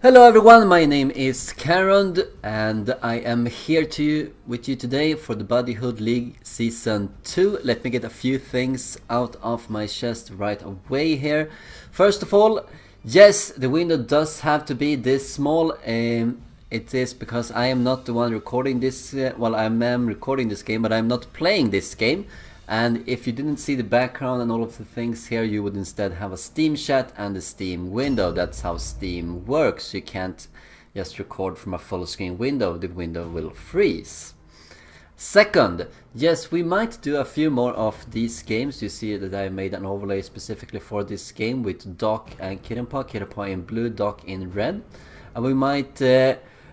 Hello everyone, my name is Karen and I am here with you today for the Buddyhood League Season 2. Let me get a few things out of my chest right away here. First of all, yes, the window does have to be this small. It is because I am not the one recording this, well, I am recording this game, but I am not playing this game. And if you didn't see the background and all of the things here, you would instead have a Steam chat and a Steam window. That's how Steam works. You can't just record from a full screen window. The window will freeze. Second, yes, we might do a few more of these games. You see that I made an overlay specifically for this game with Dohc and Kittenpaw. Kittenpaw in blue, Dohc in red. And we might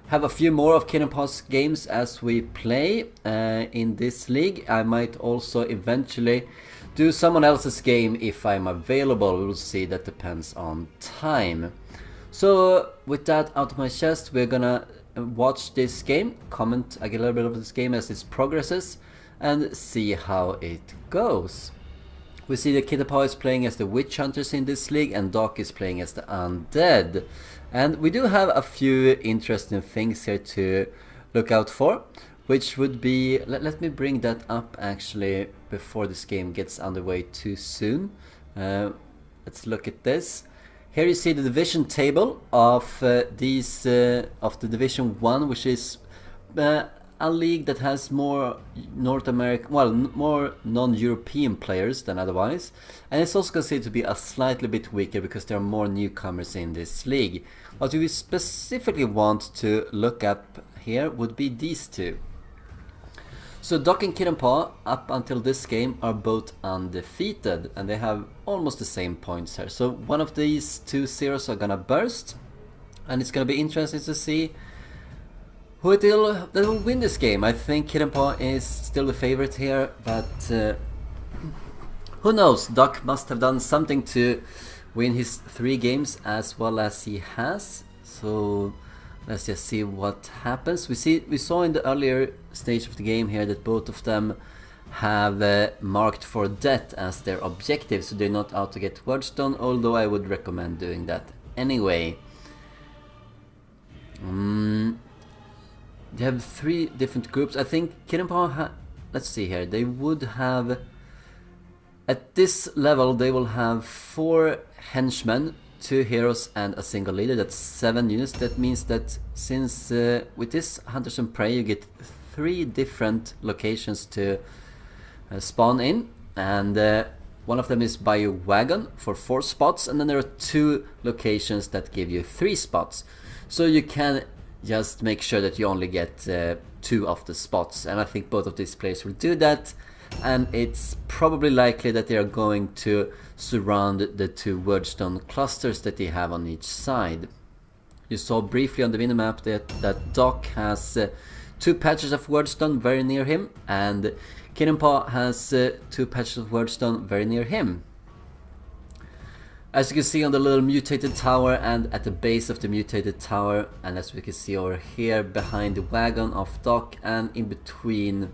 have a few more of Kittenpaw's games as we play in this league. I might also eventually do someone else's game if I'm available. We'll see, that depends on time. So with that out of my chest, we're gonna watch this game, comment a little bit of this game as it progresses, and see how it goes. We see that Kittenpaw is playing as the Witch Hunters in this league and Dohc is playing as the Undead. And we do have a few interesting things here to look out for, which would be, let me bring that up actually before this game gets underway too soon. Let's look at this. Here you see the division table of of the Division 1, which is a league that has more North American, well, more non-European players than otherwise, and it's also considered to be a slightly bit weaker because there are more newcomers in this league. What we specifically want to look up here would be these two. So Dohc and Kittenpaw, up until this game, are both undefeated, and they have almost the same points here. So one of these two zeros are gonna burst, and it's gonna be interesting to see who that will win this game. I think Kittenpaw is still the favorite here, but who knows? Dohc must have done something to win his 3 games as well as he has. So let's just see what happens. We saw in the earlier stage of the game here that both of them have marked for death as their objective, so they're not out to get Wordstone, although I would recommend doing that anyway. They have 3 different groups. I think Kittenpaw let's see here, they would have, at this level they will have 4 henchmen, 2 heroes and a single leader. That's 7 units. That means that since with this Hunters and Prey you get 3 different locations to spawn in, and one of them is by a wagon for 4 spots, and then there are 2 locations that give you 3 spots. So you can just make sure that you only get 2 of the spots, and I think both of these players will do that, and it's probably likely that they are going to surround the 2 Wordstone clusters that they have on each side. You saw briefly on the minimap that Dohc has 2 patches of Wordstone very near him, and Kittenpaw has 2 patches of Wordstone very near him. As you can see on the little mutated tower and at the base of the mutated tower, and as we can see over here behind the wagon of Dohc, and in between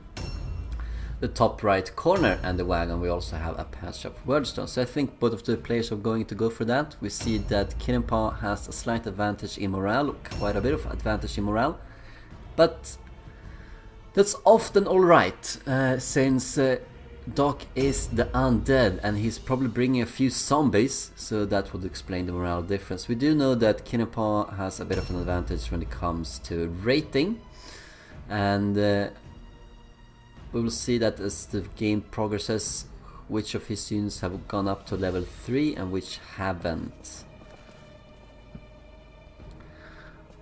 the top right corner and the wagon, we also have a patch of Wordstone. So I think both of the players are going to go for that. We see that Kittenpaw has a slight advantage in morale, quite a bit of advantage in morale, but that's often alright, since Dohc is the undead and he's probably bringing a few zombies, so that would explain the morale difference. We do know that Kittenpaw has a bit of an advantage when it comes to rating, and we will see that as the game progresses, which of his units have gone up to level 3 and which haven't.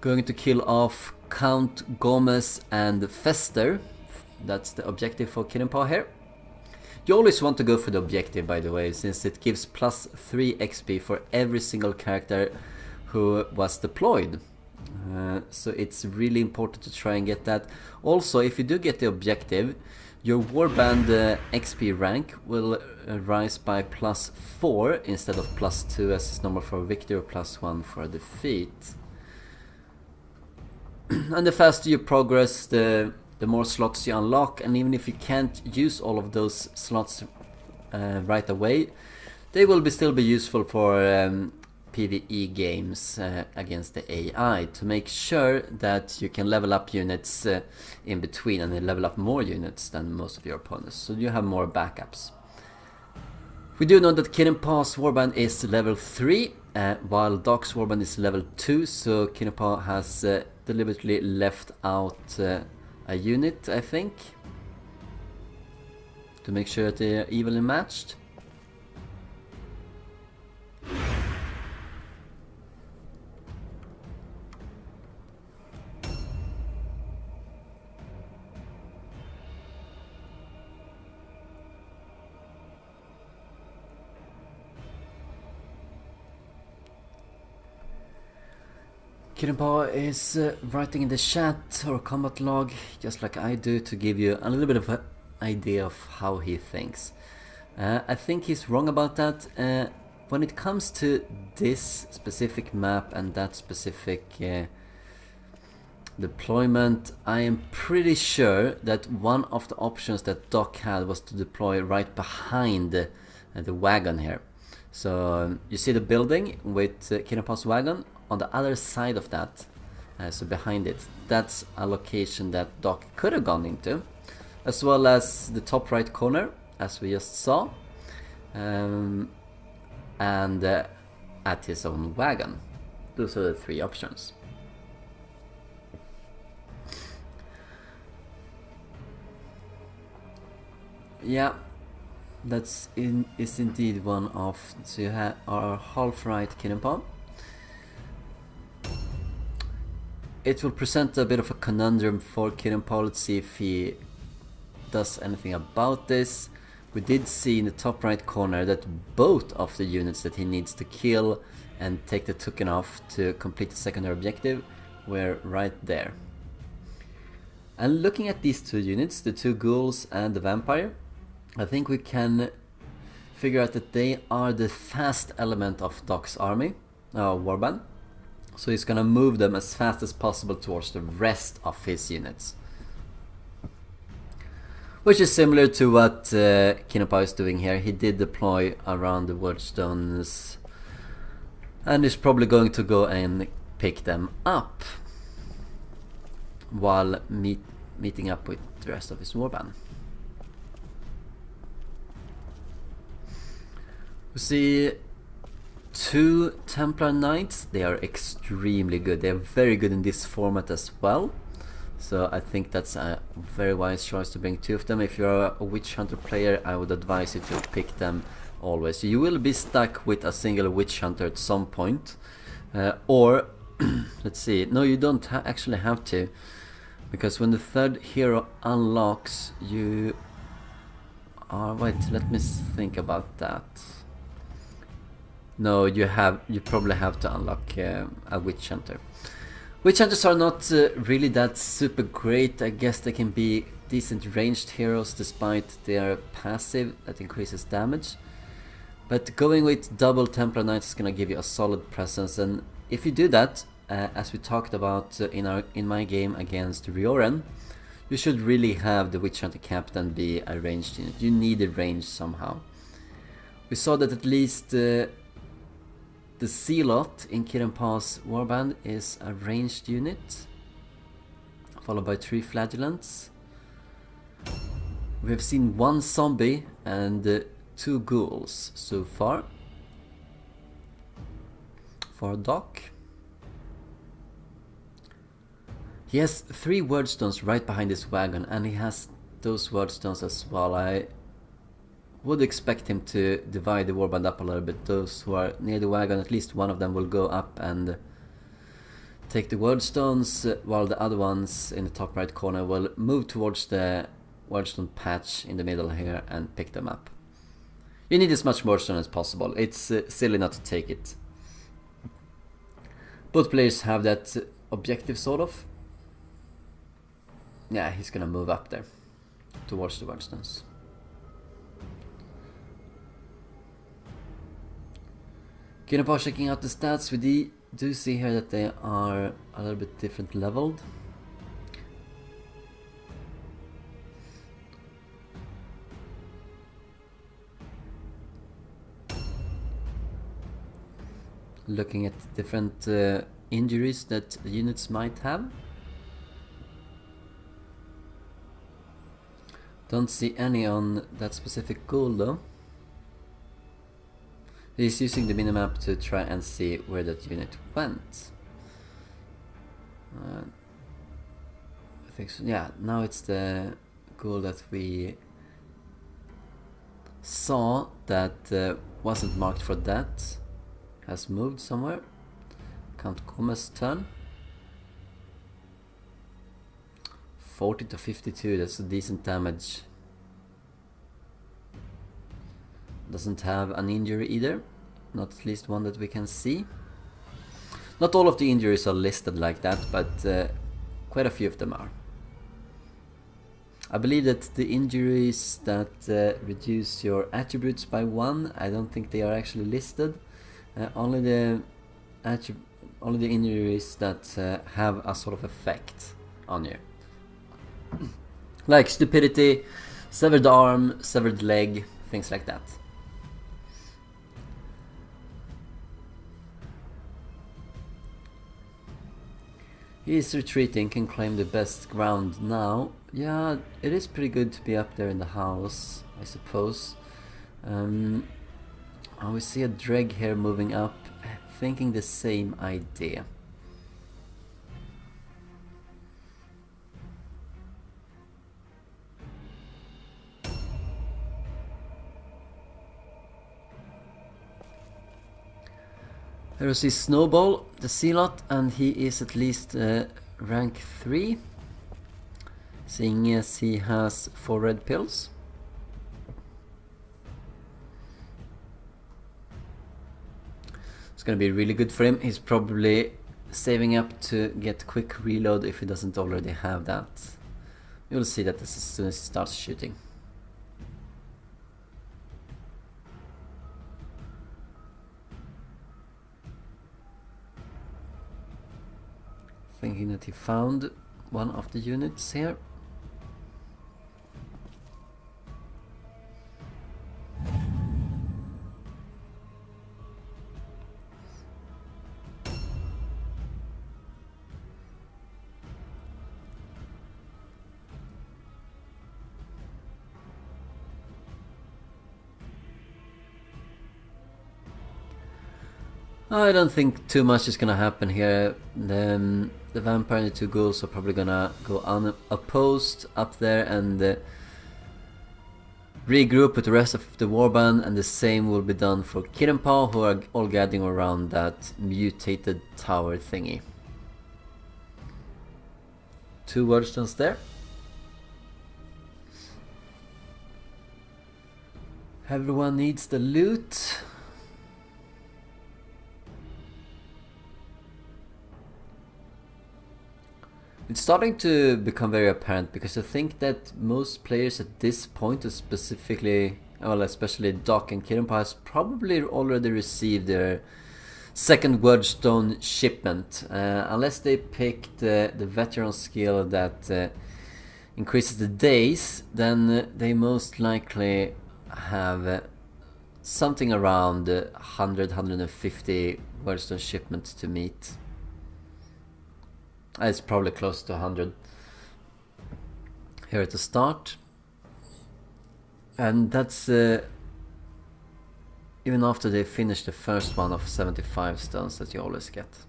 Going to kill off Count Gomez and Fester. That's the objective for Kittenpaw here. You always want to go for the objective, by the way, since it gives plus 3 XP for every single character who was deployed. So it's really important to try and get that. Also, if you do get the objective, your Warband XP rank will rise by plus 4 instead of plus 2 as is normal for victory, or plus 1 for defeat. And the faster you progress, the more slots you unlock, and even if you can't use all of those slots right away, they will still be useful for PvE games against the AI to make sure that you can level up units in between, and then level up more units than most of your opponents, so you have more backups. We do know that Kittenpaw's warband is level 3, while Dohc's warband is level 2, so Kittenpaw has deliberately left out a unit, I think, to make sure that they are evenly matched. Kittenpaw is writing in the chat or combat log, just like I do, to give you a little bit of an idea of how he thinks. I think he's wrong about that. When it comes to this specific map and that specific deployment, I am pretty sure that one of the options that Dohc had was to deploy right behind the wagon here. So you see the building with Kittenpaw's wagon. On the other side of that, so behind it, that's a location that Dohc could have gone into, as well as the top right corner, as we just saw, and at his own wagon. Those are the three options. Yeah, is indeed one of. So you have our half right Kittenpaw. It will present a bit of a conundrum for Kittenpaw. Let's see if he does anything about this. We did see in the top right corner that both of the units that he needs to kill and take the token off to complete the secondary objective were right there. And looking at these two units, the two ghouls and the vampire, I think we can figure out that they are the fast element of Dohc's army, warband. So he's gonna move them as fast as possible towards the rest of his units. Which is similar to what Kittenpaw is doing here. He did deploy around the wordstones and is probably going to go and pick them up while meeting up with the rest of his warband. We see two Templar Knights. They are extremely good. They are very good in this format as well. So I think that's a very wise choice to bring two of them. If you're a Witch Hunter player, I would advise you to pick them always. You will be stuck with a single Witch Hunter at some point. Or, let's see, no, you don't actually have to. Because when the third hero unlocks, you are... wait, let me think about that. No, you probably have to unlock a Witch Hunter. Witch Hunters are not really that super great. I guess they can be decent ranged heroes despite their passive that increases damage. But going with double Templar Knights is gonna give you a solid presence, and if you do that, as we talked about in my game against Rioren, you should really have the Witch Hunter Captain be a ranged unit. You need a range somehow. We saw that at least the Zealot in Kittenpaw's warband is a ranged unit, followed by 3 Flagellants. We have seen 1 zombie and 2 ghouls so far for Dohc. He has 3 wordstones right behind his wagon, and he has those wordstones as well. I would expect him to divide the warband up a little bit. Those who are near the wagon, at least one of them will go up and take the wordstones, while the other ones in the top right corner will move towards the wordstone patch in the middle here and pick them up. You need as much wordstone as possible. It's silly not to take it. Both players have that objective sort of. Yeah, he's gonna move up there towards the wordstones. Kittenpaw checking out the stats. We do see here that they are a little bit different leveled. Looking at different injuries that units might have. Don't see any on that specific goal though. He's using the minimap to try and see where that unit went. I think so. Yeah, now it's the goal that we saw that wasn't marked for that. Has moved somewhere. Count Gomez's turn. 40 to 52, that's a decent damage. Doesn't have an injury either, not at least one that we can see. Not all of the injuries are listed like that, but quite a few of them are. I believe that the injuries that reduce your attributes by 1, I don't think they are actually listed. Only the injuries that have a sort of effect on you. Like stupidity, severed arm, severed leg, things like that. He is retreating, can claim the best ground now. Yeah, it is pretty good to be up there in the house, I suppose. We see a dreg here moving up, thinking the same idea. Here we see Snowball, the Zealot, and he is at least rank 3, seeing as he has 4 red pills. It's gonna be really good for him. He's probably saving up to get quick reload if he doesn't already have that. You'll see that as soon as he starts shooting. Thinking that he found one of the units here. I don't think too much is gonna happen here. The vampire and the 2 ghouls are probably gonna go unopposed up there and regroup with the rest of the warband, and the same will be done for Kittenpaw, who are all gathering around that mutated tower thingy. 2 wordstones there. Everyone needs the loot. It's starting to become very apparent, because I think that most players at this point, specifically, well, especially Dohc and Kittenpaw, has probably already received their second wordstone shipment, unless they pick the veteran skill that increases the days. Then they most likely have something around 100-150 wordstone shipments to meet. It's probably close to 100 here at the start, and that's even after they finish the first one of 75 stones that you always get.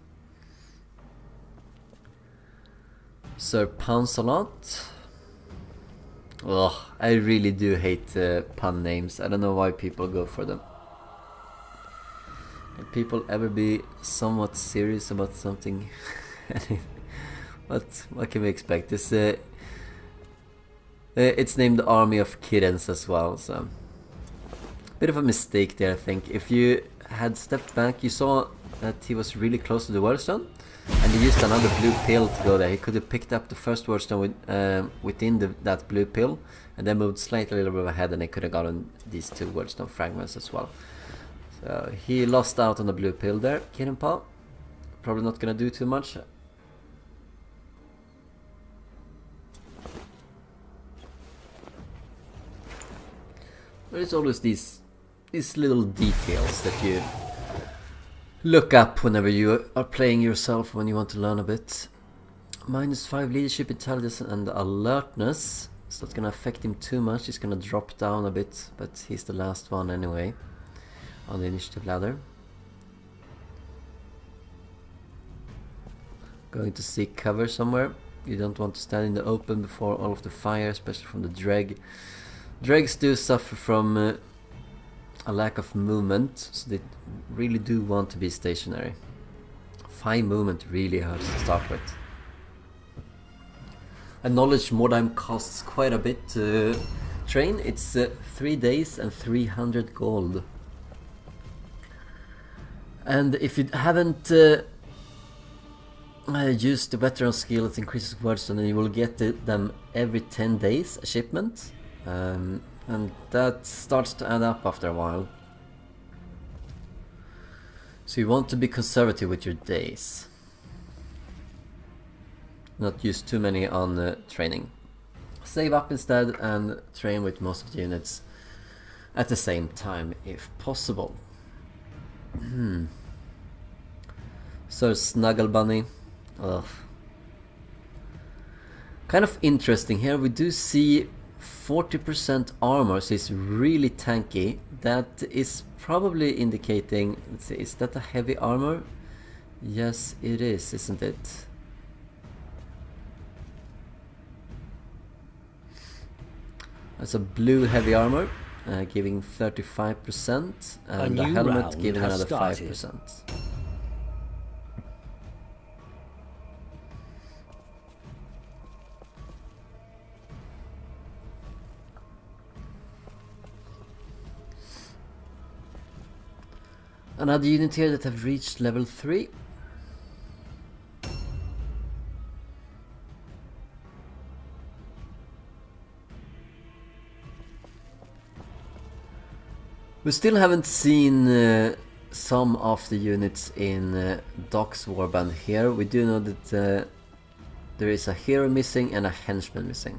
Sir Pounce a lot. Ugh, I really do hate pun names. I don't know why people go for them. Can people ever be somewhat serious about something? What can we expect? This it's named the Army of Kittens as well, so bit of a mistake there, I think. If you had stepped back, you saw that he was really close to the wordstone, and he used another blue pill to go there. He could have picked up the first wordstone within that blue pill, and then moved slightly a little bit ahead, and he could have gotten these 2 wordstone fragments as well. So he lost out on the blue pill there. Kittenpaw probably not gonna do too much. There's always these little details that you look up whenever you are playing yourself when you want to learn a bit. -5 leadership, intelligence and alertness. It's not gonna affect him too much, he's gonna drop down a bit, but he's the last one anyway on the initiative ladder. Going to seek cover somewhere. You don't want to stand in the open before all of the fire, especially from the dreg. Dregs do suffer from a lack of movement, so they really do want to be stationary. 5 movement really hurts to start with. And knowledge Mordheim costs quite a bit to train. It's 3 days and 300 gold. And if you haven't used the veteran skill, it increases words, and then you will get them every 10 days, a shipment. And that starts to add up after a while. So you want to be conservative with your days. Not use too many on training. Save up instead and train with most of the units at the same time if possible. So Snuggle Bunny. Ugh. Kind of interesting here. We do see 40% armor, so it's really tanky. That is probably indicating, let's see, is that a heavy armor? Yes it is, isn't it? That's a blue heavy armor, giving 35%, and the helmet giving another 5%. Another unit here that have reached level 3. We still haven't seen some of the units in Dohc's warband here. We do know that there is a hero missing and a henchman missing.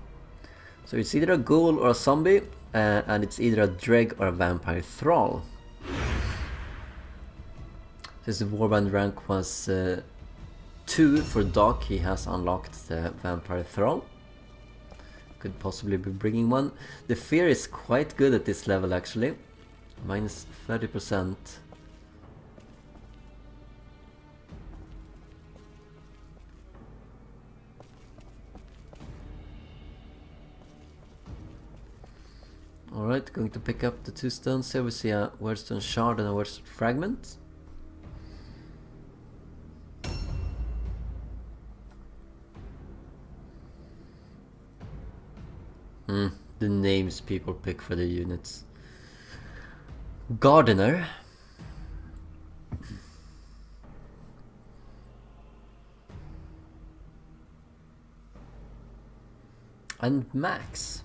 So it's either a ghoul or a zombie, and it's either a dreg or a vampire thrall. Since the warband rank was 2 for Dohc, he has unlocked the vampire thrall. Could possibly be bringing one. The fear is quite good at this level actually. Minus 30%. Alright, going to pick up the 2 stones here. We see a wordstone shard and a wordstone fragment. The names people pick for the units. Gardener. And Max.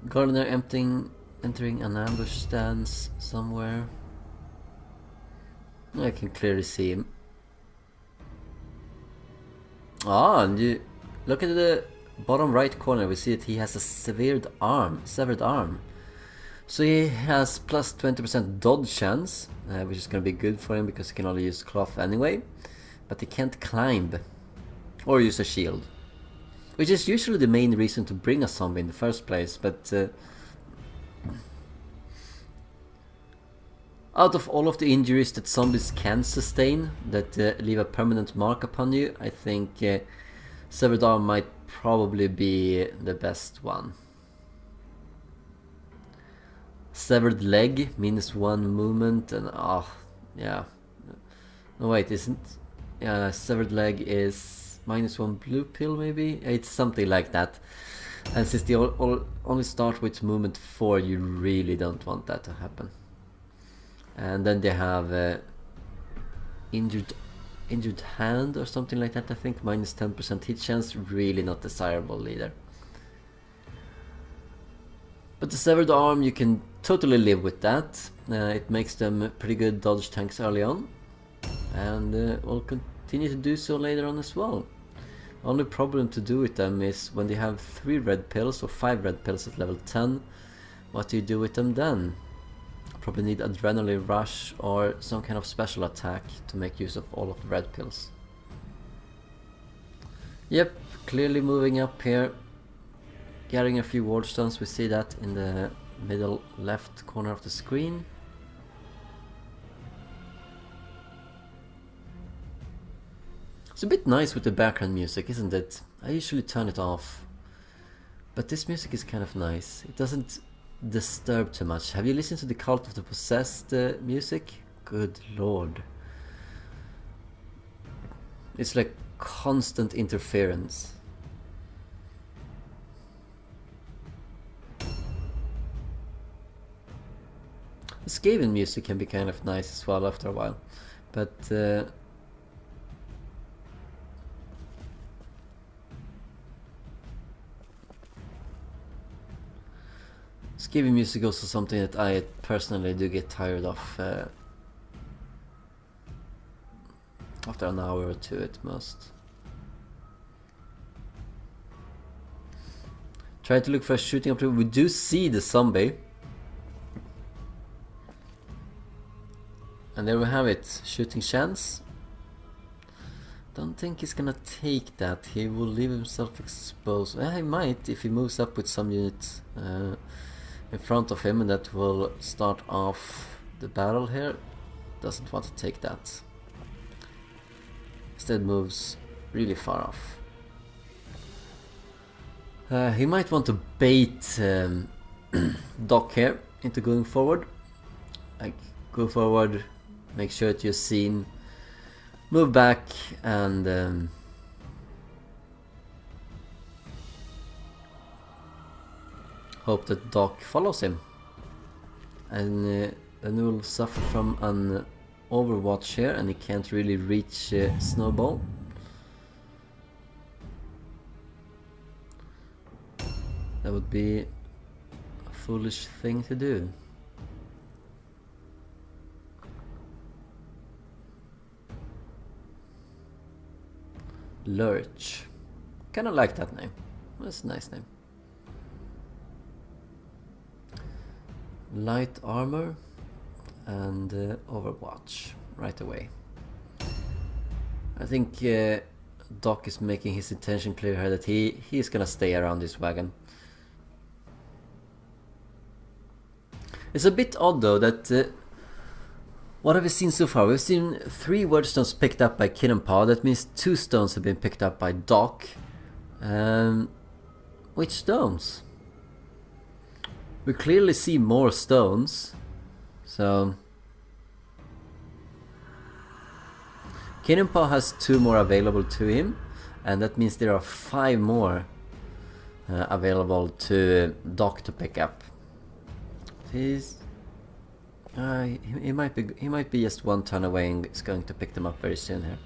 Gardener entering an ambush stance somewhere. I can clearly see him. Ah, and you look at the bottom right corner, we see that he has a severed arm. So he has plus 20% dodge chance, which is going to be good for him because he can only use cloth anyway. But he can't climb or use a shield, which is usually the main reason to bring a zombie in the first place. But out of all of the injuries that zombies can sustain that leave a permanent mark upon you, I think severed arm might probably be the best one. Severed leg, -1 movement, and yeah. No wait, isn't? Yeah, severed leg is -1 blue pill maybe? It's something like that. And since they only start with movement 4, you really don't want that to happen. And then they have injured hand or something like that, I think. -10% hit chance, really not desirable either. But the severed arm, you can totally live with that. It makes them pretty good dodge tanks early on. And will continue to do so later on as well. Only problem to do with them is when they have 3 red pills or 5 red pills at level 10, what do you do with them then? Probably need adrenaline rush or some kind of special attack to make use of all of the red pills. Yep, clearly moving up here, getting a few ward stones. We see that in the middle left corner of the screen. It's a bit nice with the background music, isn't it? I usually turn it off, but this music is kind of nice. It doesn't disturb too much. Have you listened to the Cult of the Possessed music? Good lord. It's like constant interference. The Skaven music can be kind of nice as well after a while, but Skaven music is also something that I personally do get tired of after an hour or two at most. Try to look for a shooting opportunity. We do see the zombie. And there we have it, shooting chance. Don't think he's gonna take that. He will leave himself exposed. He might if he moves up with some units in front of him, and that will start off the battle here. Doesn't want to take that. Instead moves really far off. He might want to bait Dohc here into going forward. Like, go forward, make sure that you're seen, move back, and hope that Dohc follows him. And then we'll suffer from an overwatch here, and he can't really reach Snowball. That would be a foolish thing to do. Lurch. Kinda like that name. That's a nice name. Light armor and overwatch right away. I think Dohc is making his intention clear here that he's gonna stay around this wagon. It's a bit odd though that what have we seen so far? We've seen 3 word stones picked up by Kittenpaw. That means 2 stones have been picked up by Dohc. Which stones? We clearly see more stones. So Kittenpaw has 2 more available to him, and that means there are 5 more available to Dohc to pick up. He might be just 1 turn away and is going to pick them up very soon here.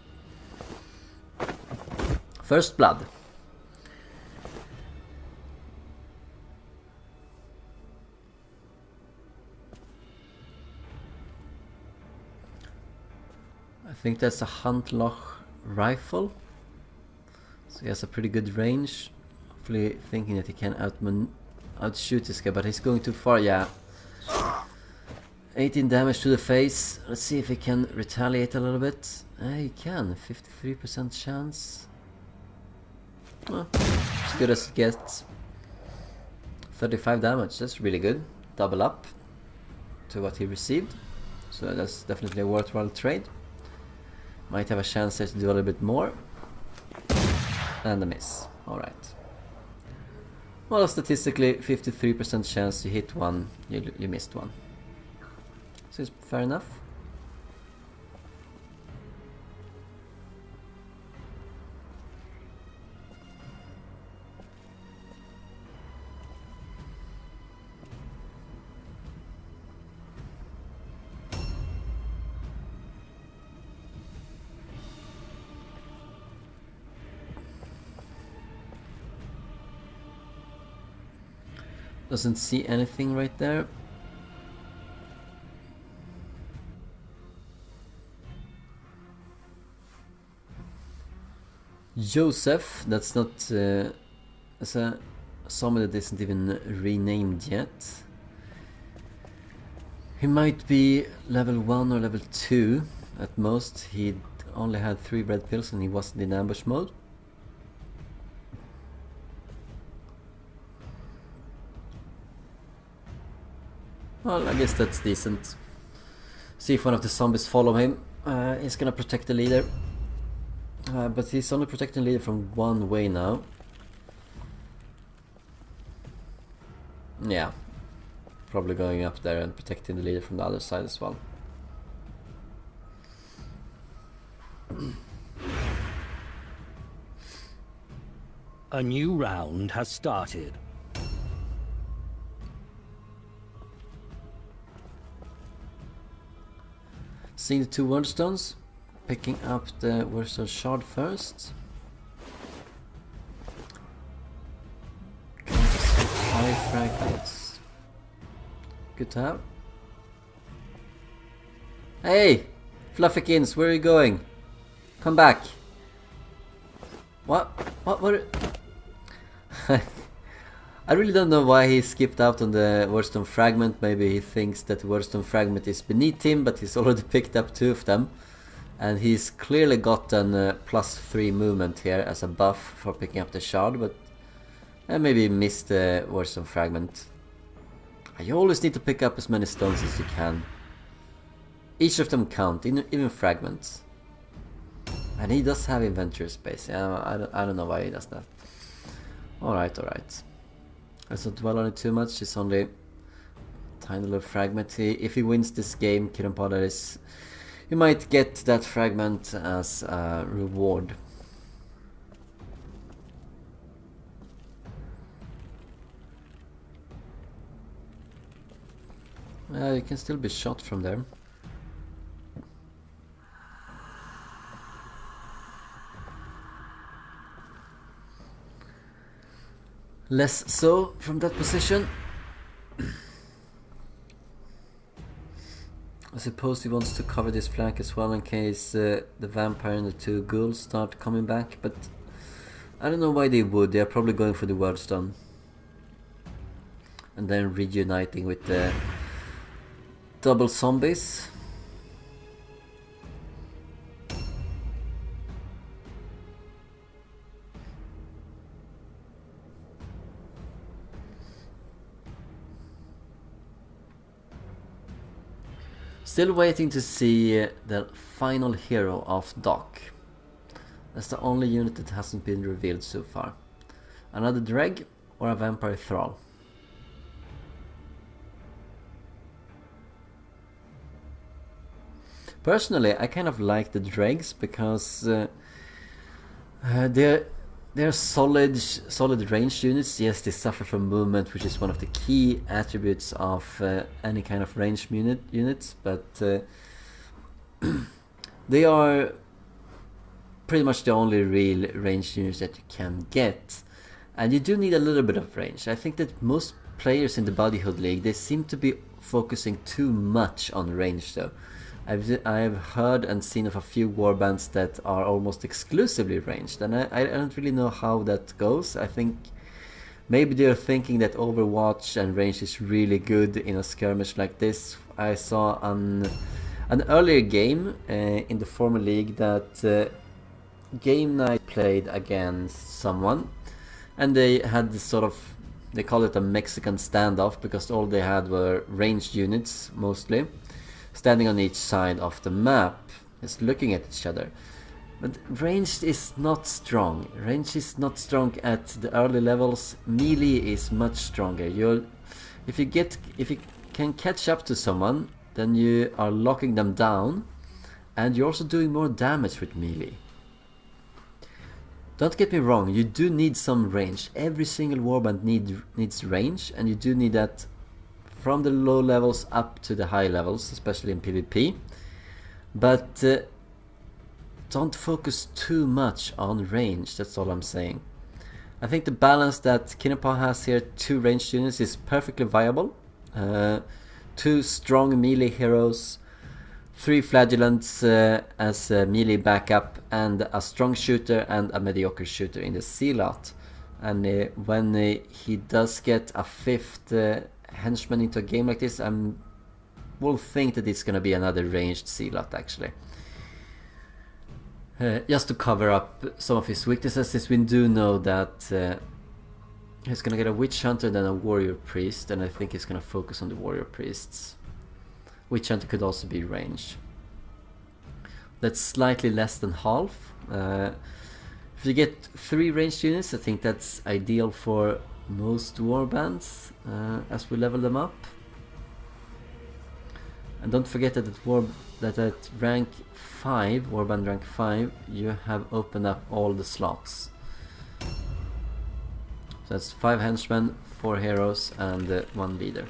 First blood. I think that's a Huntloch rifle, so he has a pretty good range. Hopefully thinking that he can outshoot this guy, but he's going too far. Yeah, 18 damage to the face. Let's see if he can retaliate a little bit. He can, 53% chance. Well, as good as it gets. 35 damage, that's really good. Double up to what he received, so that's definitely a worthwhile trade. Might have a chance there to do a little bit more. And a miss. Alright. Well, statistically 53% chance you hit one, you missed one. So it's fair enough. Doesn't see anything right there. Joseph, that's not... that's a zombie that isn't even renamed yet. He might be level 1 or level 2 at most. He only had 3 red pills and he wasn't in ambush mode. Well, I guess that's decent. See if one of the zombies follow him. He's gonna protect the leader. But he's only protecting the leader from one way now. Yeah. Probably going up there and protecting the leader from the other side as well. A new round has started. Seeing the 2 wordstones, picking up the wordstone shard first. High fragments. Good to have. Hey! Fluffykins, where are you going? Come back. What? What? I really don't know why he skipped out on the wordstone fragment. Maybe he thinks that the wordstone fragment is beneath him, but he's already picked up 2 of them. And he's clearly gotten +3 movement here as a buff for picking up the shard, but maybe he missed the wordstone fragment. You always need to pick up as many stones as you can. Each of them count, even fragments. And he does have inventory space. Yeah, I don't know why he does that. Alright. Let's not dwell on it too much. It's only a tiny little fragment. If he wins this game, Kittenpaw, that is, you might get that fragment as a reward. You can still be shot from there. Less so from that position. I suppose he wants to cover this flank as well in case the vampire and the 2 ghouls start coming back, but I don't know why they would. They are probably going for the wordstone and then reuniting with the double zombies. Still waiting to see the final hero of Dohc. That's the only unit that hasn't been revealed so far. Another Dreg or a Vampire Thrall. Personally, I kind of like the Dregs because they're solid ranged units. Yes, they suffer from movement, which is one of the key attributes of any kind of ranged units, but they are pretty much the only real ranged units that you can get. And you do need a little bit of range. I think that most players in the Buddyhood League, they seem to be focusing too much on range though. I've heard and seen of a few warbands that are almost exclusively ranged, and I don't really know how that goes. I think maybe they're thinking that Overwatch and range is really good in a skirmish like this. I saw an earlier game in the former league that Game Night played against someone, and they had this sort of, they call it a Mexican standoff because all they had were ranged units mostly, standing on each side of the map, just looking at each other. But ranged is not strong. Range is not strong at the early levels. Melee is much stronger. If you can catch up to someone, then you are locking them down, and you're also doing more damage with melee. Don't get me wrong, you do need some range. Every single warband needs range, and you do need that from the low levels up to the high levels, especially in PvP. But don't focus too much on range, that's all I'm saying. I think the balance that Kittenpaw has here, 2 ranged units, is perfectly viable. 2 strong melee heroes 3 flagellants as a melee backup, and a strong shooter and a mediocre shooter in the Zealot. And when he does get a 5th henchman into a game like this, I will think that it's gonna be another ranged Zealot actually. Just to cover up some of his weaknesses, since we do know that he's gonna get a Witch Hunter then a Warrior Priest, and I think he's gonna focus on the Warrior Priests. Witch Hunter could also be range. That's slightly less than half. If you get 3 ranged units, I think that's ideal for most warbands as we level them up. And don't forget that at rank 5, warband rank 5, you have opened up all the slots. So that's 5 henchmen, 4 heroes, and 1 leader.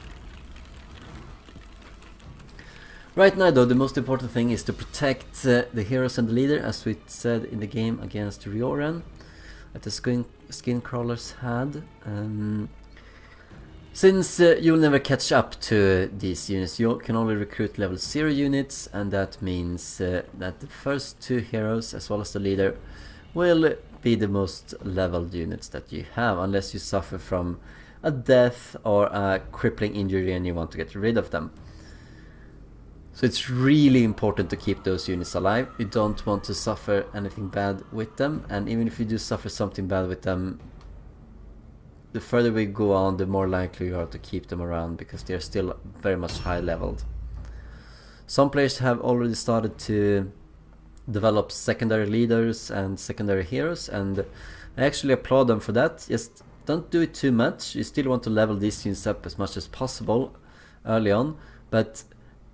Right now though, the most important thing is to protect the heroes and the leader, as we said in the game against Rioran that the skin crawlers had. Since you'll never catch up to these units, you can only recruit level 0 units, and that means that the first 2 heroes as well as the leader will be the most leveled units that you have, unless you suffer from a death or a crippling injury and you want to get rid of them. So it's really important to keep those units alive. You don't want to suffer anything bad with them, and even if you do suffer something bad with them, the further we go on, the more likely you are to keep them around, because they're still very much high leveled. Some players have already started to develop secondary leaders and secondary heroes, and I actually applaud them for that. Just don't do it too much. You still want to level these units up as much as possible early on, but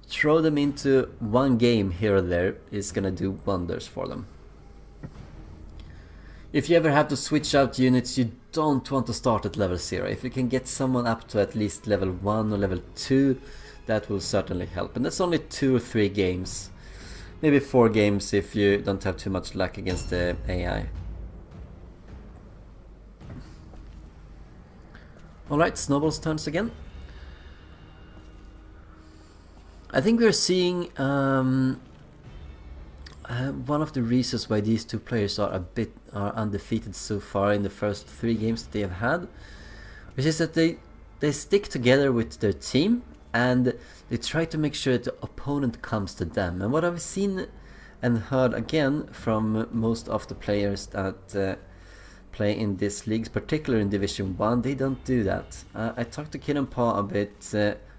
throw them into one game here or there is gonna do wonders for them. If you ever have to switch out units, you don't want to start at level 0. If you can get someone up to at least level 1 or level 2, that will certainly help. And that's only 2 or 3 games. Maybe 4 games if you don't have too much luck against the AI. Alright, Snowball's turns again. I think we're seeing one of the reasons why these 2 players are undefeated so far in the first 3 games that they have had, which is that they stick together with their team and they try to make sure that the opponent comes to them. And what I've seen and heard again from most of the players that play in this league, particularly in Division 1, they don't do that. I talked to Kittenpaw a bit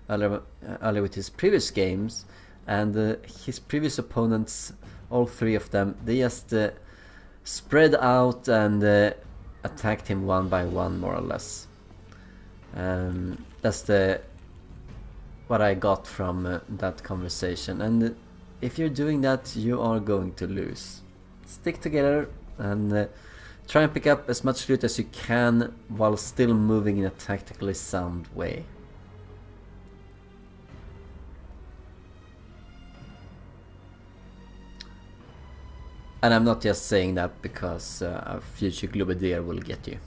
earlier with his previous games, and his previous opponents, all 3 of them, they just spread out and attacked him one by one, more or less. That's what I got from that conversation, and if you're doing that, you are going to lose. Stick together and try and pick up as much loot as you can while still moving in a tactically sound way. And I'm not just saying that because a future Globadier will get you.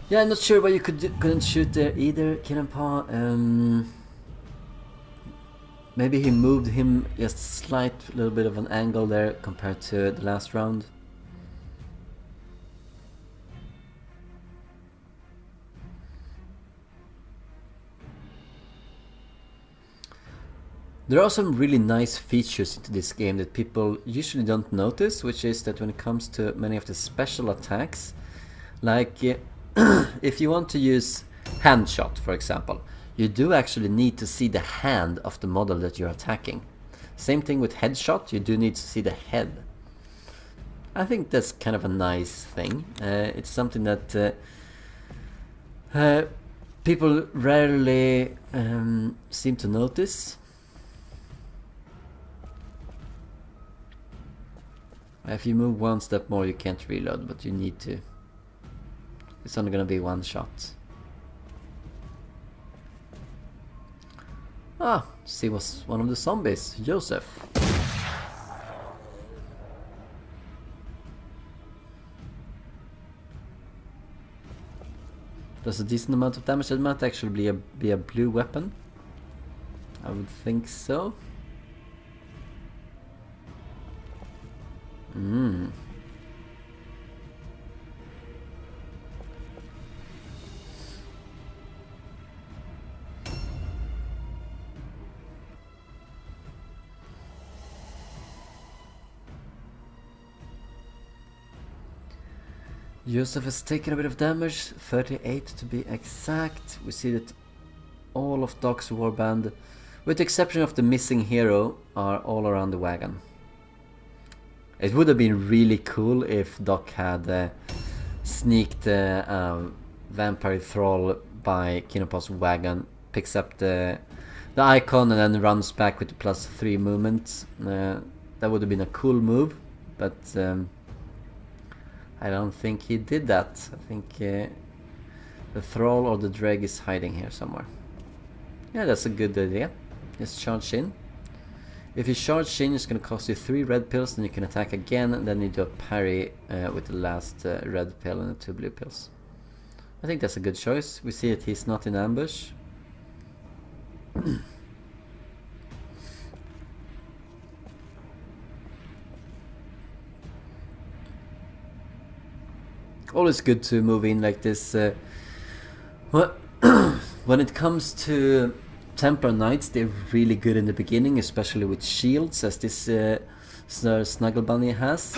Yeah, I'm not sure why you couldn't shoot there either, Kittenpaw. Maybe he moved him just a slight little bit of an angle there compared to the last round. There are some really nice features into this game that people usually don't notice, which is that when it comes to many of the special attacks, like if you want to use hand shot, for example, you do actually need to see the hand of the model that you're attacking. Same thing with headshot, you do need to see the head. I think that's kind of a nice thing. It's something that people rarely seem to notice. If you move one step more, you can't reload, but you need to. It's only gonna be one shot. Ah, see, was one of the zombies, Joseph. Does a decent amount of damage. That might actually be a blue weapon. I would think so. Joseph has taken a bit of damage, 38 to be exact. We see that all of Doc's warband, with the exception of the missing hero, are all around the wagon. It would have been really cool if Doc had sneaked Vampire Thrall by Kittenpaw's wagon, picks up the icon and then runs back with the +3 movement. That would have been a cool move, but I don't think he did that. I think the Thrall or the Dreg is hiding here somewhere. Yeah, that's a good idea. Just charge in. If you charge in, it's going to cost you 3 red pills, then you can attack again, and then you do a parry with the last red pill and the 2 blue pills. I think that's a good choice. We see that he's not in ambush. Always good to move in like this. When it comes to Temper Knights, they're really good in the beginning, especially with shields, as this Snuggle Bunny has.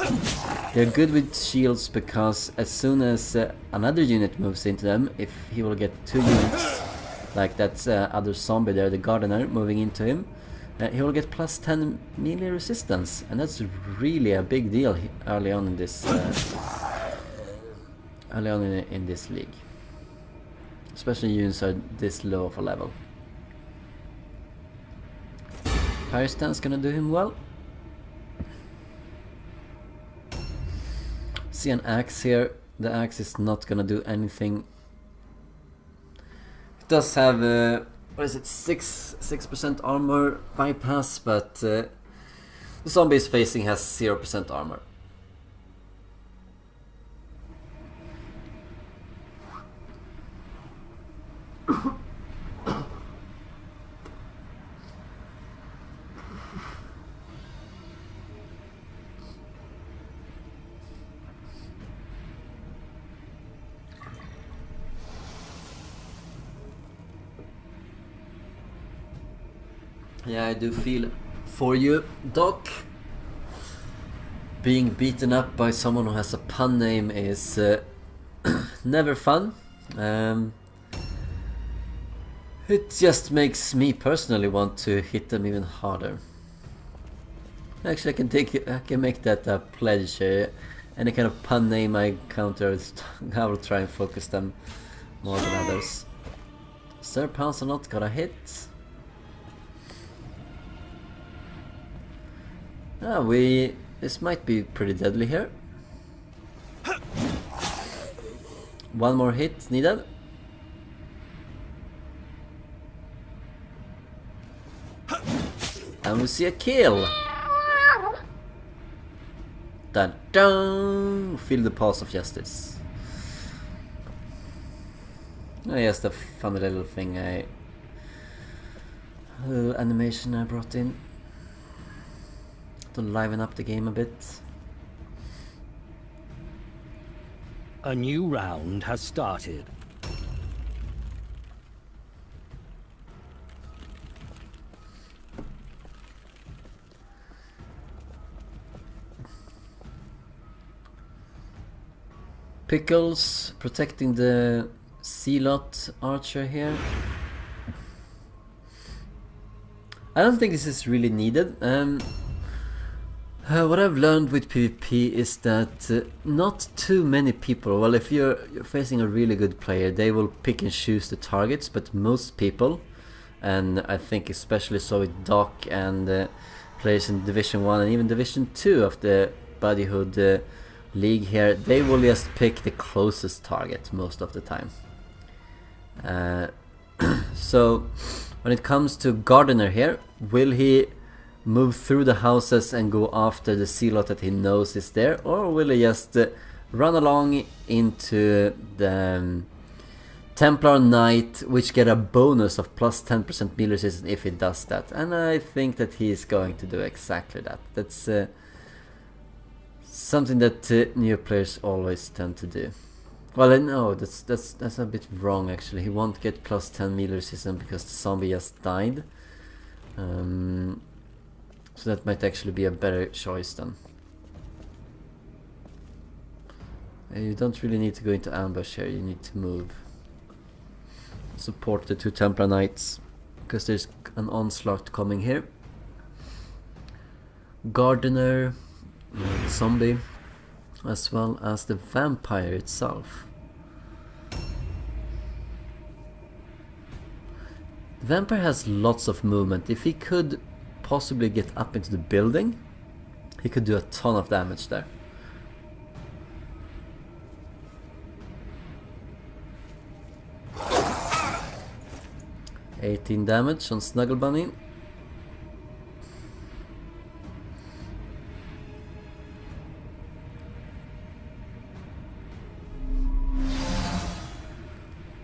They're good with shields because as soon as another unit moves into them, if he will get 2 units, like that other zombie there, the Gardener, moving into him, he will get +10 melee resistance, and that's really a big deal early on in this in this league, especially units are this low of a level. Parry Stance gonna do him well. See an axe here. The axe is not gonna do anything. It does have what is it, 6% armor bypass, but the zombie is facing has 0% armor. Yeah, I do feel for you, Doc. Being beaten up by someone who has a pun name is never fun. It just makes me personally want to hit them even harder. Actually, I can make that a pledge. Any kind of pun name I encounter, I will try and focus them more than others. Sir Pounce are not gonna hit. This might be pretty deadly here. One more hit needed. And we see a kill. Dun dun! Feel the pulse of justice. Oh yes, the funny little thing little animation I brought in to liven up the game a bit. A new round has started. Pickles protecting the Zealot archer here. I don't think this is really needed. What I've learned with PvP is that not too many people, well, if you're facing a really good player, they will pick and choose the targets, but most people, and I think especially so with Doc and players in Division 1 and even Division 2 of the Buddyhood League here, they will just pick the closest target most of the time. So when it comes to Gardener here, will he move through the houses and go after the Zealot that he knows is there, or will he just run along into the Templar Knight, which get a bonus of plus 10% melee resistance if it does that. And I think that he is going to do exactly that. That's something that new players always tend to do. Well, no, that's a bit wrong actually. He won't get plus 10 melee resistance because the zombie just died. So that might actually be a better choice then. You don't really need to go into ambush here, you need to move. Support the 2 Templar Knights, because there's an onslaught coming here. Gardener, zombie, as well as the vampire itself. The vampire has lots of movement. If he could possibly get up into the building, he could do a ton of damage there. $18 damage on Snuggle Bunny.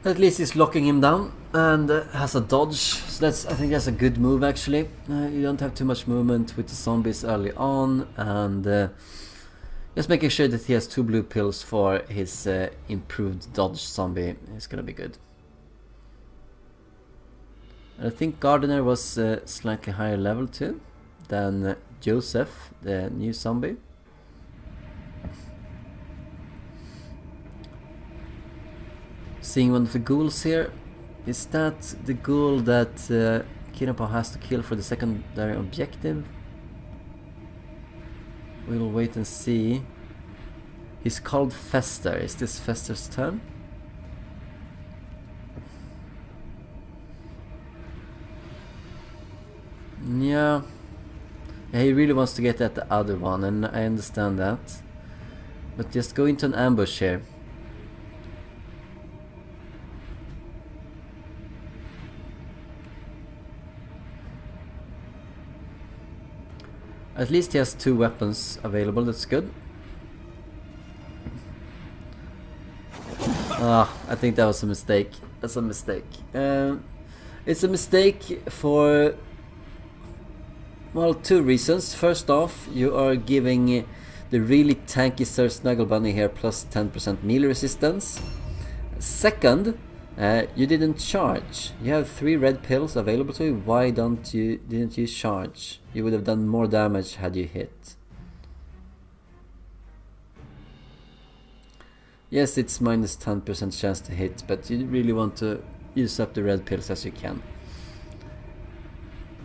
At least he's locking him down and has a dodge, so I think that's a good move actually. You don't have too much movement with the zombies early on, and just making sure that he has 2 blue pills for his improved dodge zombie is gonna be good. I think Gardener was slightly higher level too than Joseph, the new zombie. Seeing one of the ghouls here. Is that the ghoul that Kittenpaw has to kill for the secondary objective? We'll wait and see. He's called Fester. Is this Fester's turn? Yeah, he really wants to get at the other one, and I understand that. But just go into an ambush here. At least he has 2 weapons available, that's good. Ah, I think that was a mistake. That's a mistake. It's a mistake for... well, 2 reasons. First off, you are giving the really tanky Sir Snuggle Bunny here plus 10% melee resistance. Second, you didn't charge. You have 3 red pills available to you. Why didn't you charge? You would have done more damage had you hit. Yes, it's minus 10% chance to hit, but you really want to use up the red pills as you can.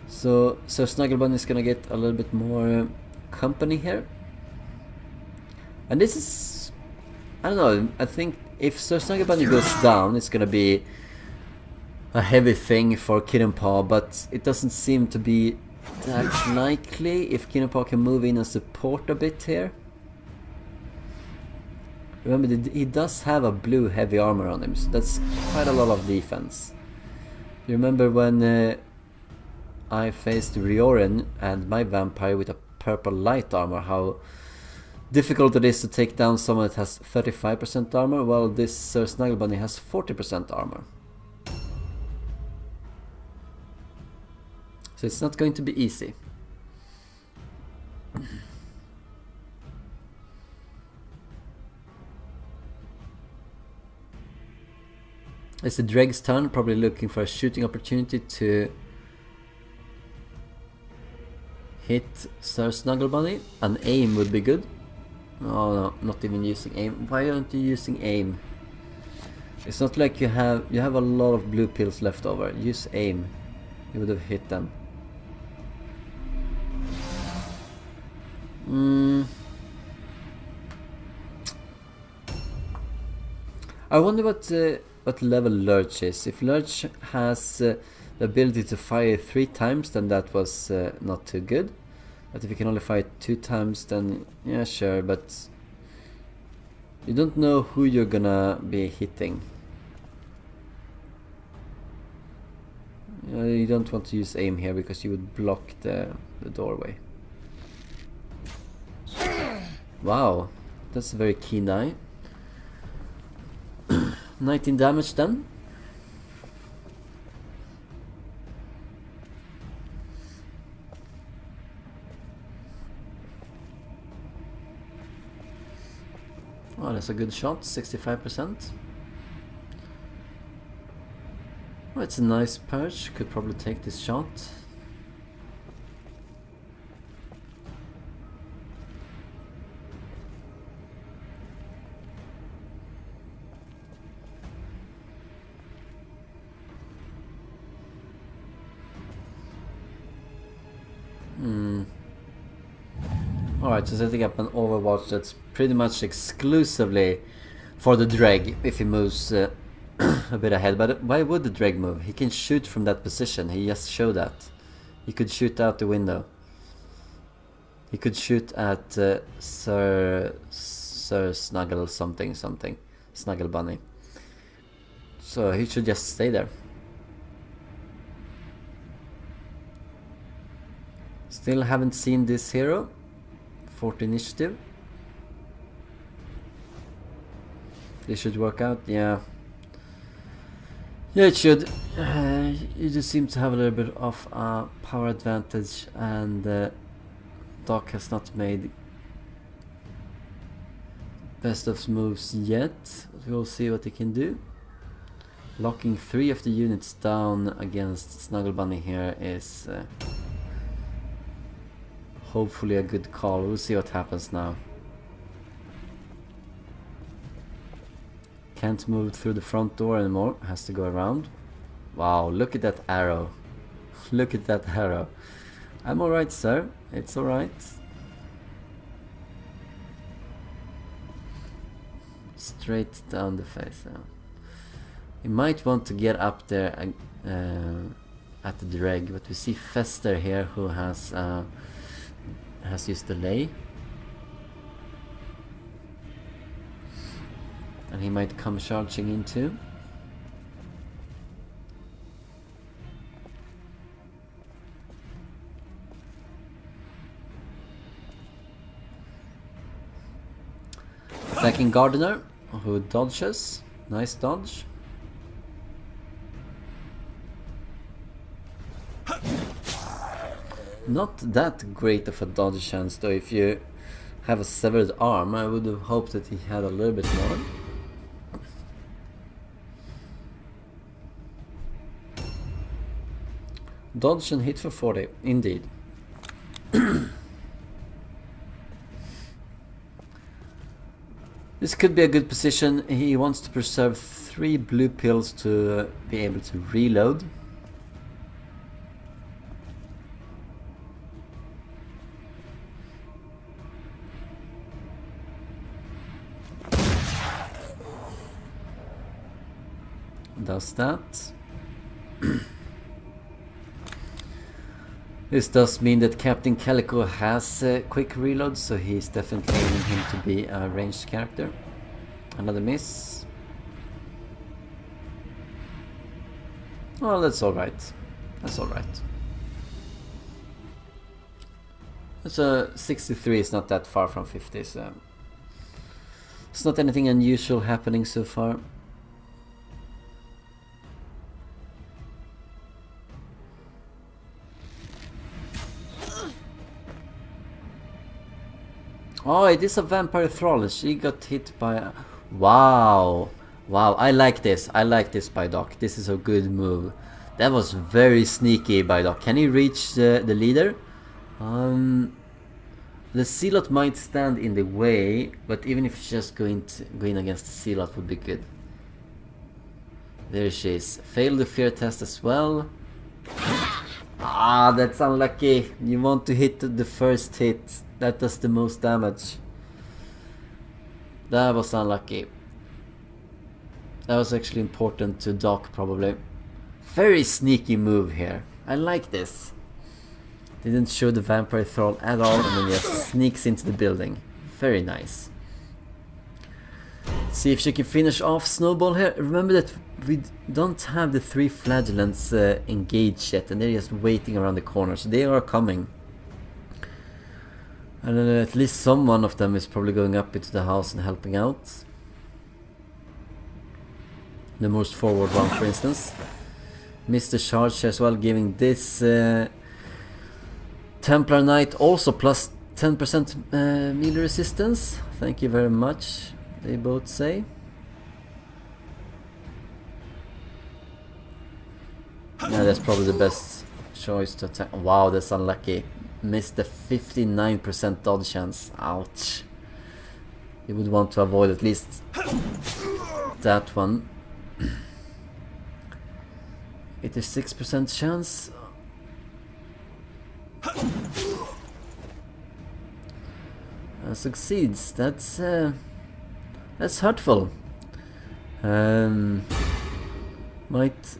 So Snuggle Bunny is gonna get a little bit more company here. And this is... I don't know, I think if Sir Snuggle Bunny goes down, it's gonna be a heavy thing for Kittenpaw, but it doesn't seem to be that likely if Kittenpaw can move in and support a bit here. Remember, he does have a blue heavy armor on him, so that's quite a lot of defense. You remember when I faced Rioren and my vampire with a purple light armor, how difficult it is to take down someone that has 35% armor? Well, this Sir Snuggle Bunny has 40% armor. So it's not going to be easy. It's the Dreg's turn, probably looking for a shooting opportunity to hit Sir Snuggle Bunny. An aim would be good. Oh no, not even using aim. Why aren't you using aim? It's not like you have a lot of blue pills left over. Use aim. You would have hit them. I wonder what level Lurch is. If Lurch has the ability to fire 3 times, then that was not too good. But if you can only fire 2 times, then yeah, sure, but you don't know who you're gonna be hitting. You don't want to use aim here because you would block the doorway. Wow, that's a very keen eye. 19 damage then. that's a good shot, 65%. Oh, it's a nice perch, could probably take this shot. Alright, so setting up an overwatch that's pretty much exclusively for the Dreg if he moves a bit ahead. But why would the Dreg move? He can shoot from that position, he just showed that. He could shoot out the window. He could shoot at Sir Snuggle something. Snuggle Bunny. So he should just stay there. Still haven't seen this hero. 40 initiative. This should work out, yeah. Yeah, it should. You just seem to have a little bit of a power advantage, and Dohc has not made best of moves yet. We'll see what he can do. Locking 3 of the units down against Snuggle Bunny here is hopefully a good call. We'll see what happens now. Can't move through the front door anymore, has to go around. Wow, look at that arrow. Look at that arrow. I'm alright, sir. It's alright. Straight down the face. You might want to get up there at the Dreg, but we see Fester here who has used delay. And he might come charging in too. Attacking Gardener, who dodges. Nice dodge. Not that great of a dodge chance though. If you have a severed arm, I would have hoped that he had a little bit more. Dodge and hit for 40, indeed. This could be a good position. He wants to preserve 3 blue pills to be able to reload. Does that. This does mean that Captain Calico has quick reload, so he's definitely aiming him to be a ranged character. Another miss. Well, that's alright. That's alright. So 63 is not that far from 50, so it's not anything unusual happening so far. Oh, it is a vampire thrall. She got hit by a... Wow. Wow, I like this. I like this by Dohc. This is a good move. That was very sneaky by Dohc. Can he reach the leader? The Zealot might stand in the way, but even if she's just going against the Zealot would be good. There she is. Failed the fear test as well. Ah, that's unlucky. You want to hit the first hit. That does the most damage. That was unlucky. That was actually important to Dohc probably. Very sneaky move here. I like this. Didn't show the vampire thrall at all and then just sneaks into the building. Very nice. See if she can finish off Snowball here. Remember that we don't have the 3 flagellants engaged yet, and they're just waiting around the corner, so they are coming. And at least someone of them is probably going up into the house and helping out. The most forward one, for instance. Missed the charge as well, giving this Templar Knight also plus 10% melee resistance. Thank you very much. they both say. Yeah, that's probably the best choice to attack. Wow, that's unlucky. Missed the 59% dodge chance. Ouch. You would want to avoid at least that one. 86% chance. Succeeds. That's hurtful. Might.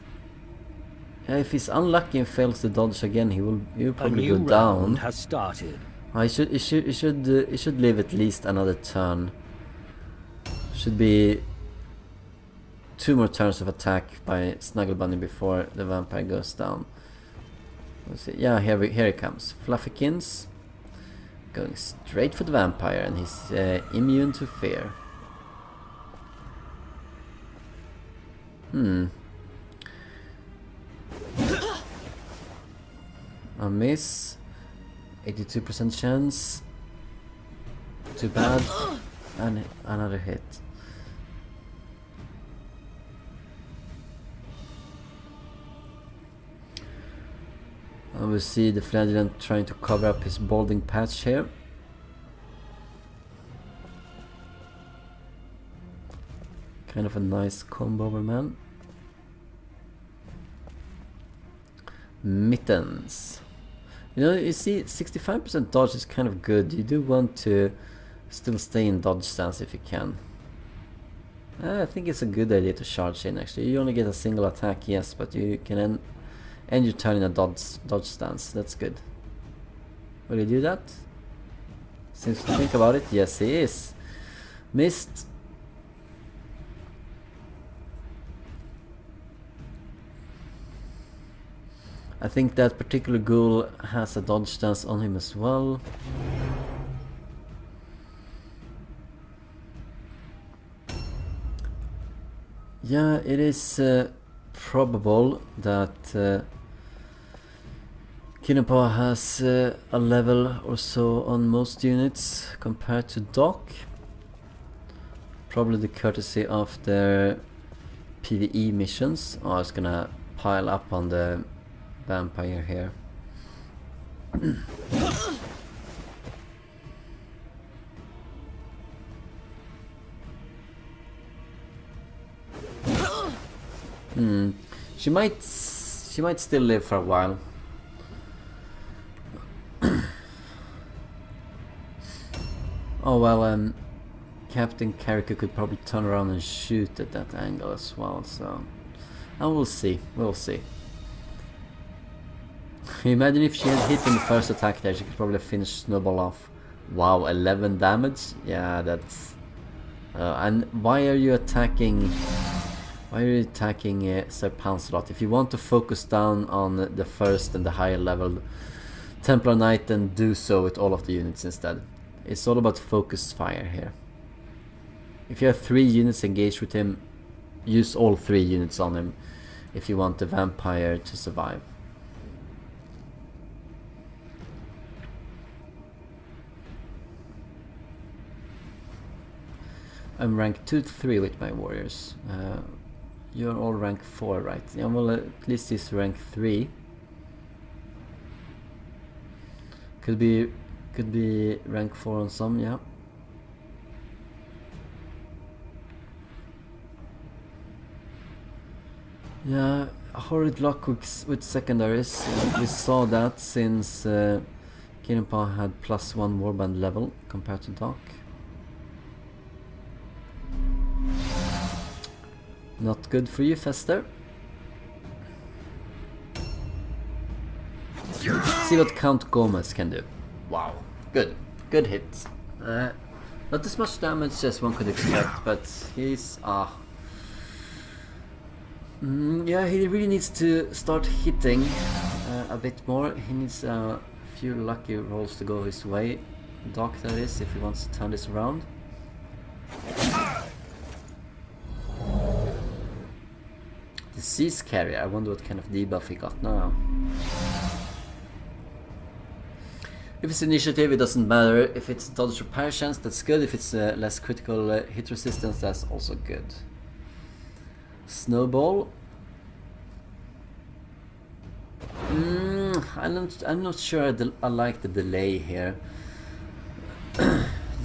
If he's unlucky and fails to dodge again, he'll probably go down. Round has started. He should live at least another turn. Should be 2 more turns of attack by Snuggle Bunny before the vampire goes down. Let's see. Yeah, here he comes. Fluffykins going straight for the vampire, and he's immune to fear. A miss. 82% chance. Too bad. And another hit. And we see the Flagellant trying to cover up his balding patch here. Kind of a nice combo over man. Mittens. You know, you see 65% dodge is kind of good. You do want to still stay in dodge stance if you can. I think it's a good idea to charge in actually. You only get a single attack, yes, but you can end your turn in a dodge stance. That's good. Will he do that? Seems to think about it. Yes, he is. Missed. I think that particular ghoul has a dodge stance on him as well. Yeah, it is probable that Kittenpaw has a level or so on most units compared to Dohc. Probably the courtesy of their PvE missions. Oh, it's gonna pile up on the vampire here. She might still live for a while. Oh well, Captain Karika could probably turn around and shoot at that angle as well, so we'll see. We'll see. Imagine if she had hit in the first attack there, she could probably finish Snowball off. Wow, 11 damage? Yeah, that's... and why are you attacking... Why are you attacking Sir Pouncelot? If you want to focus down on the first and the higher level Templar Knight, then do so with all of the units instead. It's all about focused fire here. If you have 3 units engaged with him, use all 3 units on him if you want the vampire to survive. I'm rank 2-3 with my warriors. You're all rank 4, right? Yeah, well, at least he's rank 3. Could be rank 4 on some, yeah. Yeah, horrid luck with secondaries. We saw that since Kittenpaw had +1 warband level compared to Dohc. Not good for you, Fester. See what Count Gomez can do. Wow, good hit. Not as much damage as one could expect, but he's yeah, he really needs to start hitting a bit more. He needs a few lucky rolls to go his way. Dohc, that is, if he wants to turn this around. Disease carrier, I wonder what kind of debuff he got now. If it's initiative, it doesn't matter. If it's dodge or parry chance, that's good. If it's less critical hit resistance, that's also good. Snowball. I'm not sure I like the delay here.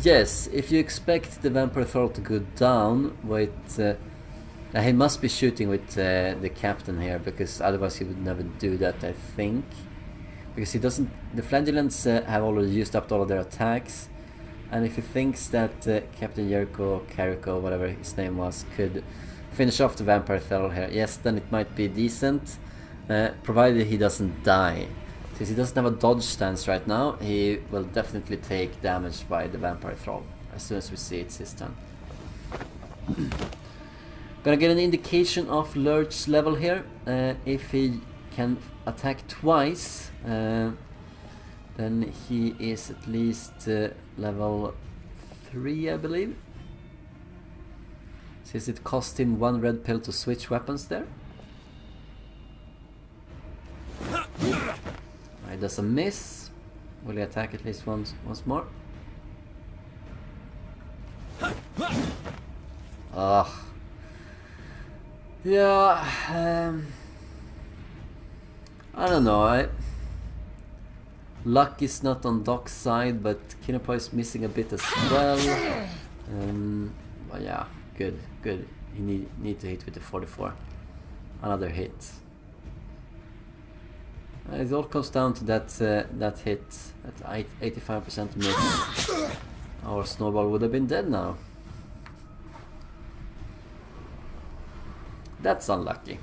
Yes, if you expect the Vampire Thrall to go down with... he must be shooting with the captain here, because otherwise he would never do that, I think. Because he doesn't... The Flagellants have already used up all of their attacks. And if he thinks that Captain Jericho, Carrico, whatever his name was, could finish off the Vampire Thrall here, yes, then it might be decent. Provided he doesn't die. Since he doesn't have a dodge stance right now, he will definitely take damage by the Vampire Thrall as soon as we see it's his turn. Gonna get an indication of Lurch's level here. If he can attack twice, then he is at least level 3, I believe. Since it cost him 1 red pill to switch weapons there. Alright, that's a miss. Will he attack at least once more? Ugh. Yeah, I don't know. Luck is not on Doc's side, but Kittenpaw is missing a bit as well. But yeah, good. You need to hit with the 44. Another hit. It all comes down to that hit, that 85% miss. Our snowball would have been dead now. That's unlucky.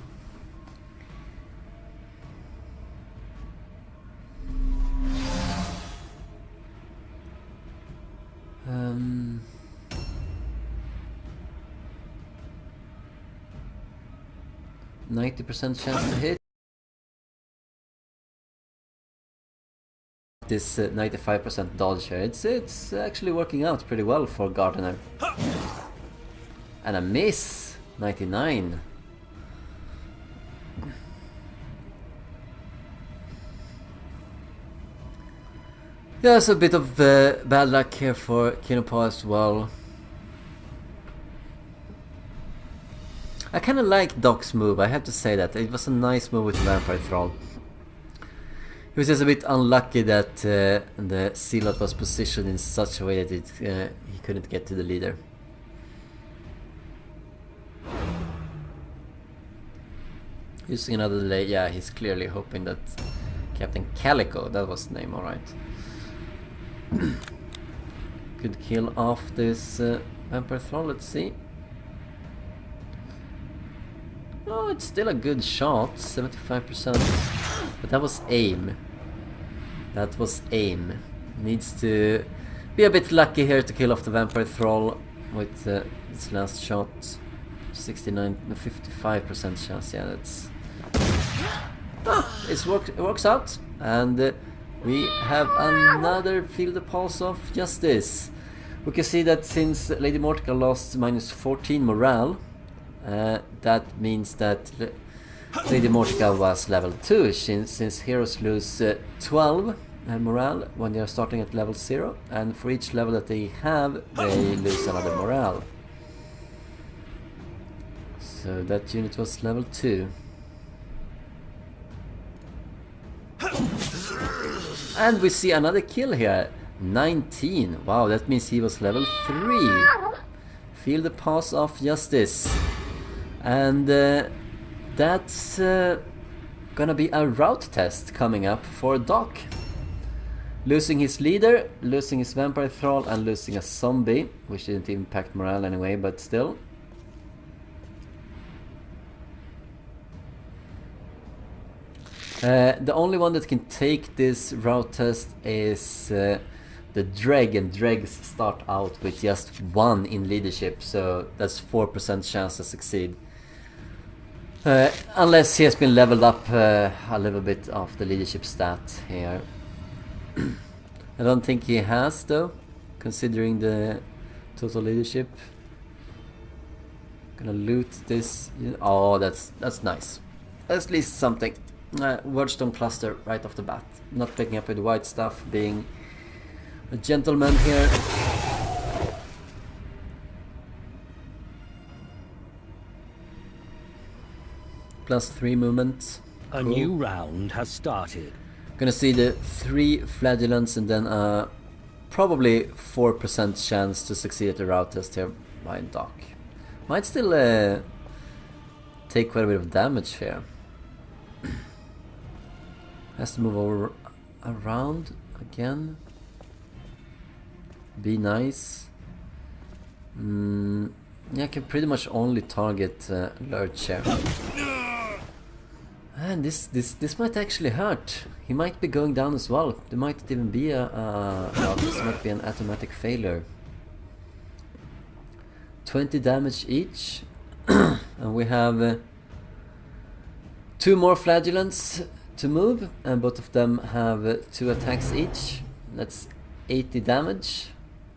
Um, 90% chance to hit. This 95% dodge here. It's actually working out pretty well for Gardener. And a miss. 99. Yeah, it's a bit of bad luck here for Kittenpaw as well. I kind of like Doc's move, I have to say that. It was a nice move with the Vampire Thrall. He was just a bit unlucky that the Zealot was positioned in such a way that he couldn't get to the leader. Using another delay, yeah, he's clearly hoping that Captain Calico, that was the name, alright. Could kill off this Vampire Thrall, let's see. Oh, it's still a good shot, 75%. But that was aim. That was aim. Needs to be a bit lucky here to kill off the Vampire Thrall with its last shot. 55% chance, yeah, that's... It works out, and we have another Feel the Pulse of Justice. We can see that since Lady Mordheim lost -14 morale, that means that Lady Mordheim was level 2, since heroes lose 12 morale when they are starting at level 0, and for each level that they have, they lose another morale. So that unit was level 2. And we see another kill here. 19. Wow, that means he was level 3. Feel the Pulse of Justice. And that's gonna be a route test coming up for Doc. Losing his leader, losing his Vampire Thrall, and losing a zombie, which didn't impact morale anyway, but still. The only one that can take this route test is the Dreg, and Dregs start out with just 1 in leadership, so that's 4% chance to succeed. Unless he has been leveled up a little bit of the leadership stat here. I don't think he has though, considering the total leadership. Gonna loot this. Oh, that's nice. At least something. Wordstone cluster right off the bat. Not picking up with the white stuff, being a gentleman here. +3 movement. A new round has started. Gonna see the 3 flagellants and then probably 4% chance to succeed at the route test here by Dohc. Might still take quite a bit of damage here. Has to move over around again. Be nice. Yeah, I can pretty much only target Lurch here. And this might actually hurt. He might be going down as well. There might even be this might be an automatic failure. 20 damage each. And we have 2 more flagellants to move, and both of them have 2 attacks each. That's 80 damage,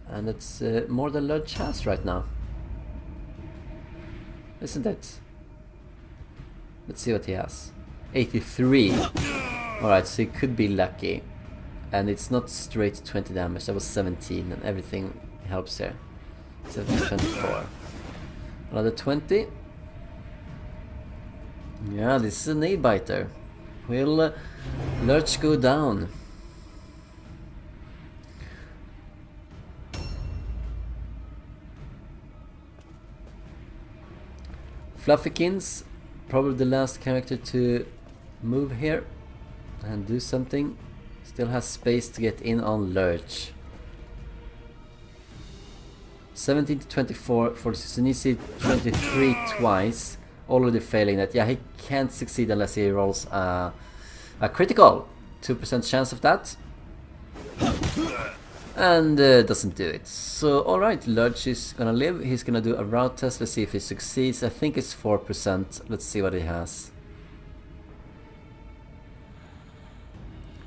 and that's more than Lurch has right now. Isn't it? Let's see what he has. 83. Alright, so he could be lucky. And it's not straight 20 damage, that was 17, and everything helps here. 24. Another 20. Yeah, this is a nail biter. Will Lurch go down? Fluffykins, probably the last character to move here and do something. Still has space to get in on Lurch. 17 to 24 for Sunisi, 23 twice. Already failing that. Yeah, he can't succeed unless he rolls a critical. 2% chance of that. And doesn't do it. So alright, Lurch is gonna live. He's gonna do a route test. Let's see if he succeeds. I think it's 4%. Let's see what he has.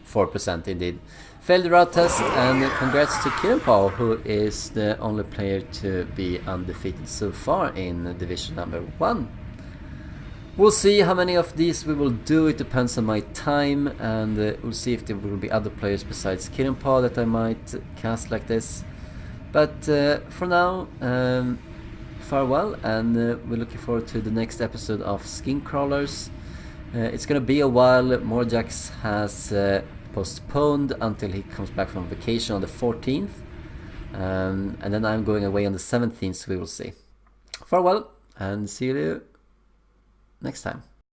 4% indeed. Failed the route test, and congrats to Kittenpaw, who is the only player to be undefeated so far in division number 1. We'll see how many of these we will do. It depends on my time, and we'll see if there will be other players besides Kittenpaw that I might cast like this. But for now, farewell, and we're looking forward to the next episode of Skin Crawlers. It's gonna be a while. Mordheim has postponed until he comes back from vacation on the 14th, and then I'm going away on the 17th, so we will see. Farewell, and see you next time.